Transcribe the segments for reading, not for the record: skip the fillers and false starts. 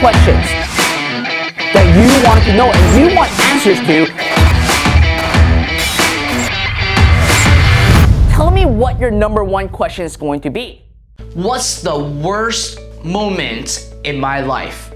questions that you want to know and you want answers to. Tell me what your number one question is going to be. What's the worst moment in my life?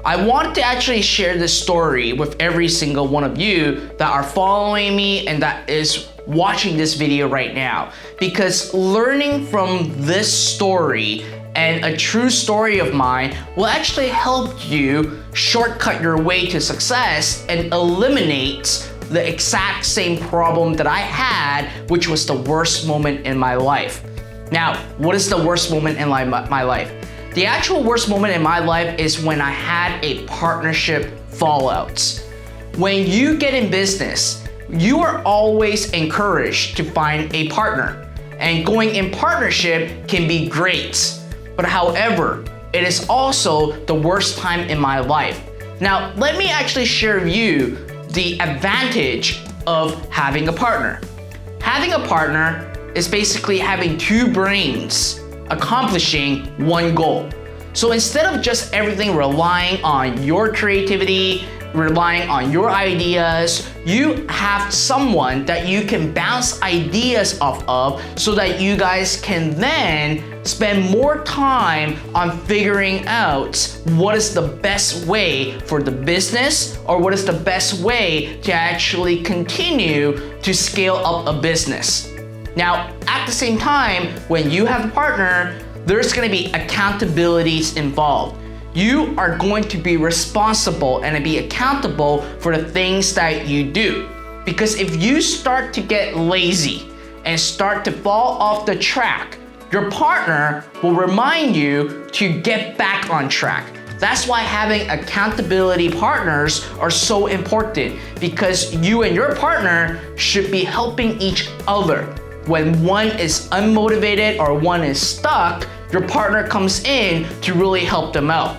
I want to actually share this story with every single one of you that are following me and that is watching this video right now, because learning from this story and a true story of mine will actually help you shortcut your way to success and eliminate the exact same problem that I had, which was the worst moment in my life. Now, what is the worst moment in my life? The actual worst moment in my life is when I had a partnership fallout. When you get in business, you are always encouraged to find a partner. And going in partnership can be great. But however, it is also the worst time in my life. Now, let me actually share with you the advantage of having a partner. Having a partner is basically having two brains accomplishing one goal. So instead of just everything relying on your creativity, relying on your ideas, you have someone that you can bounce ideas off of so that you guys can then spend more time on figuring out what is the best way for the business or what is the best way to actually continue to scale up a business. Now, at the same time, when you have a partner, there's gonna be accountabilities involved. You are going to be responsible and be accountable for the things that you do. Because if you start to get lazy and start to fall off the track, your partner will remind you to get back on track. That's why having accountability partners are so important, because you and your partner should be helping each other. When one is unmotivated or one is stuck, your partner comes in to really help them out.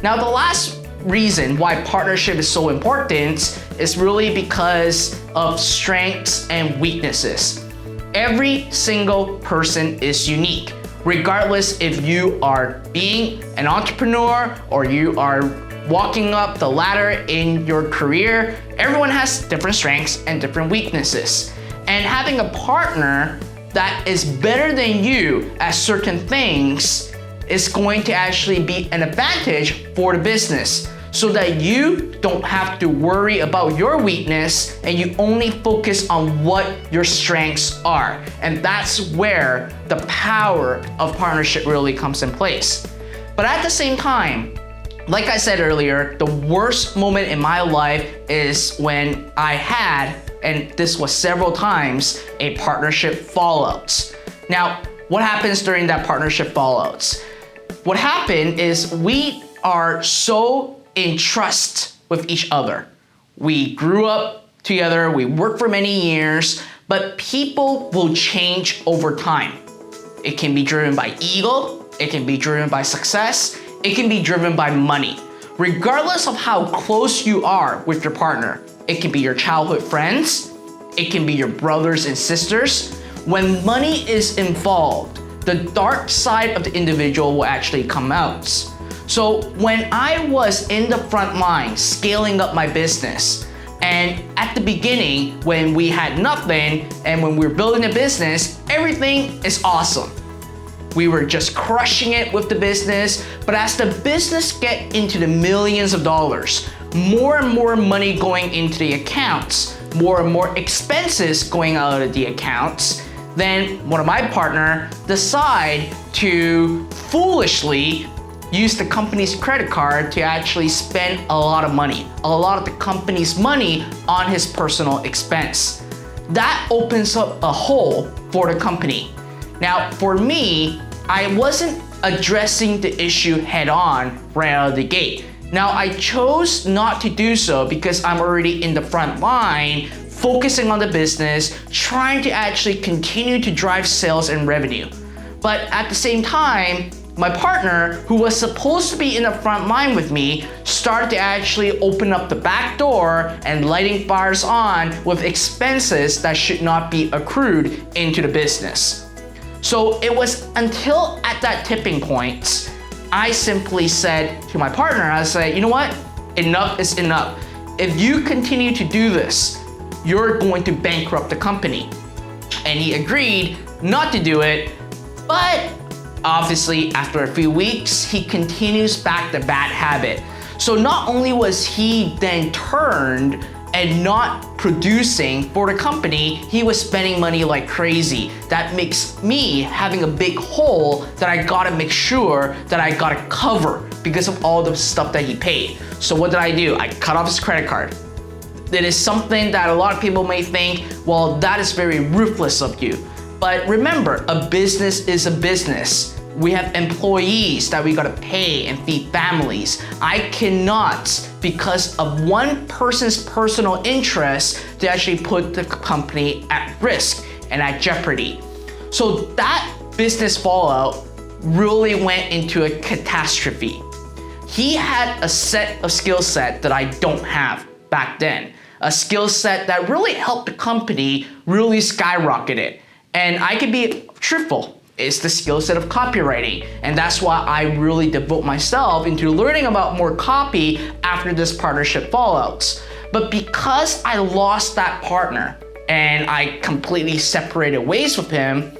Now, the last reason why partnership is so important is really because of strengths and weaknesses. Every single person is unique, regardless if you are being an entrepreneur or you are walking up the ladder in your career. Everyone has different strengths and different weaknesses. And having a partner that is better than you at certain things is going to actually be an advantage for the business, so that you don't have to worry about your weakness and you only focus on what your strengths are. And that's where the power of partnership really comes in place. But at the same time, like I said earlier, the worst moment in my life is when I had, and this was several times, a partnership fallout. Now, what happens during that partnership fallout? What happened is we are so in trust with each other. We grew up together, we worked for many years, but people will change over time. It can be driven by ego, it can be driven by success, it can be driven by money. Regardless of how close you are with your partner, it can be your childhood friends, it can be your brothers and sisters. When money is involved, the dark side of the individual will actually come out. So when I was in the front line scaling up my business, and at the beginning when we had nothing and when we were building a business, everything is awesome. We were just crushing it with the business, but as the business get into the millions of dollars, more and more money going into the accounts, more and more expenses going out of the accounts, then one of my partner decide to foolishly use the company's credit card to actually spend a lot of money, a lot of the company's money on his personal expense. That opens up a hole for the company. Now, for me, I wasn't addressing the issue head on right out of the gate. Now, I chose not to do so because I'm already in the front line, focusing on the business, trying to actually continue to drive sales and revenue. But at the same time, my partner, who was supposed to be in the front line with me, started to actually open up the back door and lighting fires on with expenses that should not be accrued into the business. So it was until at that tipping point, I simply said to my partner, I said, you know what? Enough is enough. If you continue to do this, you're going to bankrupt the company. And he agreed not to do it, but obviously after a few weeks, he continues back the bad habit. So not only was he then turned and not producing for the company, he was spending money like crazy. That makes me having a big hole that I gotta make sure that I gotta cover because of all the stuff that he paid. So what did I do? I cut off his credit card. It is something that a lot of people may think, well, that is very ruthless of you. But remember, a business is a business. We have employees that we gotta pay and feed families. I cannot, because of one person's personal interest, to actually put the company at risk and at jeopardy. So that business fallout really went into a catastrophe. He had a set of skill set that I don't have back then. A skill set that really helped the company really skyrocket it. And I can be truthful. It's the skill set of copywriting. And that's why I really devote myself into learning about more copy after this partnership fallouts. But because I lost that partner and I completely separated ways with him,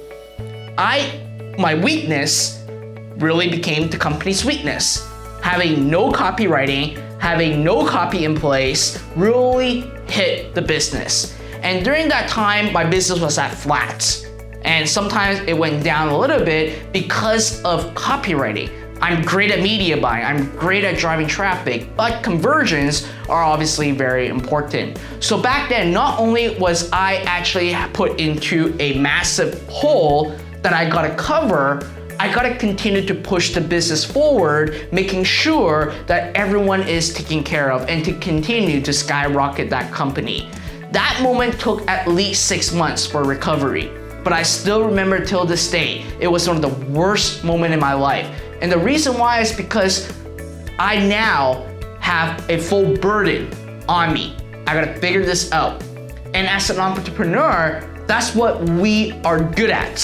my weakness really became the company's weakness. Having no copywriting, having no copy in place really hit the business. And during that time, my business was at flat. And sometimes it went down a little bit because of copywriting. I'm great at media buying, I'm great at driving traffic, but conversions are obviously very important. So back then, not only was I actually put into a massive hole that I gotta cover, I gotta continue to push the business forward, making sure that everyone is taken care of and to continue to skyrocket that company. That moment took at least 6 months for recovery. But I still remember till this day, it was one of the worst moments in my life. And the reason why is because I now have a full burden on me. I gotta figure this out. And as an entrepreneur, that's what we are good at,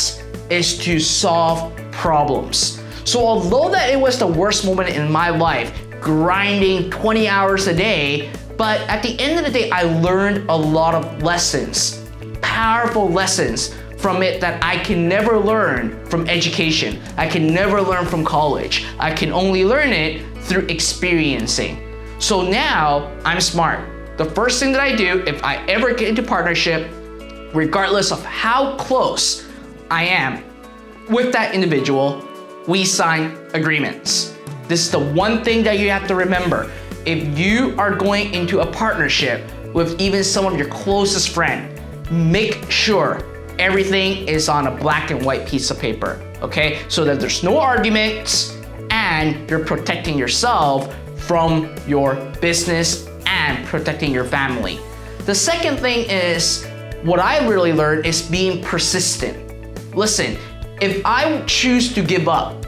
is to solve problems. So although that it was the worst moment in my life, grinding 20 hours a day, but at the end of the day, I learned a lot of lessons, powerful lessons from it that I can never learn from education. I can never learn from college. I can only learn it through experiencing. So now I'm smart. The first thing that I do if I ever get into partnership, regardless of how close I am with that individual, we sign agreements. This is the one thing that you have to remember. If you are going into a partnership with even some of your closest friends, make sure everything is on a black and white piece of paper, okay? So that there's no arguments and you're protecting yourself from your business and protecting your family. The second thing is, what I really learned is being persistent. Listen, if I choose to give up,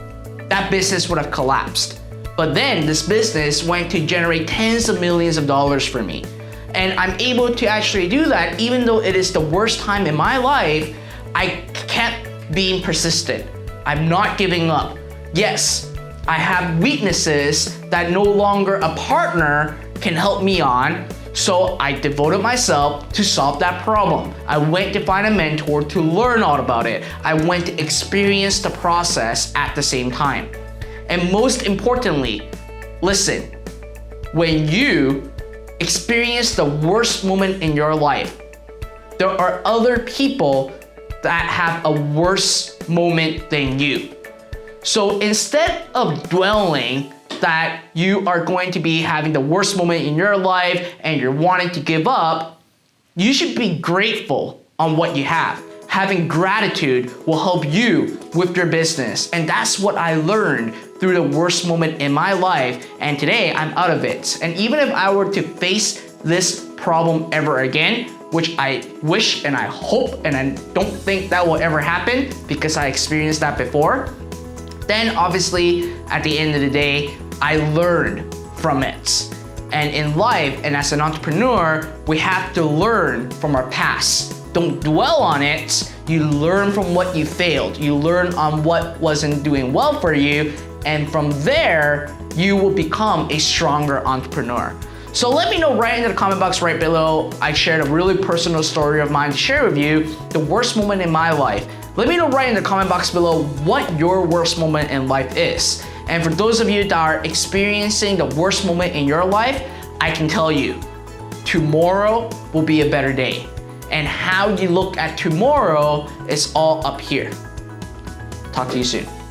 that business would have collapsed. But then this business went to generate tens of millions of dollars for me. And I'm able to actually do that even though it is the worst time in my life. I kept being persistent. I'm not giving up. Yes, I have weaknesses that no longer a partner can help me on, so I devoted myself to solve that problem. I went to find a mentor to learn all about it. I went to experience the process at the same time. And most importantly, listen, when you experience the worst moment in your life, there are other people that have a worse moment than you. So instead of dwelling that you are going to be having the worst moment in your life and you're wanting to give up, you should be grateful on what you have. Having gratitude will help you with your business. And that's what I learned through the worst moment in my life. And today I'm out of it. And even if I were to face this problem ever again, which I wish and I hope and I don't think that will ever happen because I experienced that before, then obviously at the end of the day, I learned from it. And in life and as an entrepreneur, we have to learn from our past. Don't dwell on it. You learn from what you failed. You learn on what wasn't doing well for you, And from there, you will become a stronger entrepreneur. So let me know right in the comment box right below. I shared a really personal story of mine to share with you, the worst moment in my life. Let me know right in the comment box below what your worst moment in life is. And for those of you that are experiencing the worst moment in your life, I can tell you, tomorrow will be a better day. And how you look at tomorrow is all up here. Talk to you soon.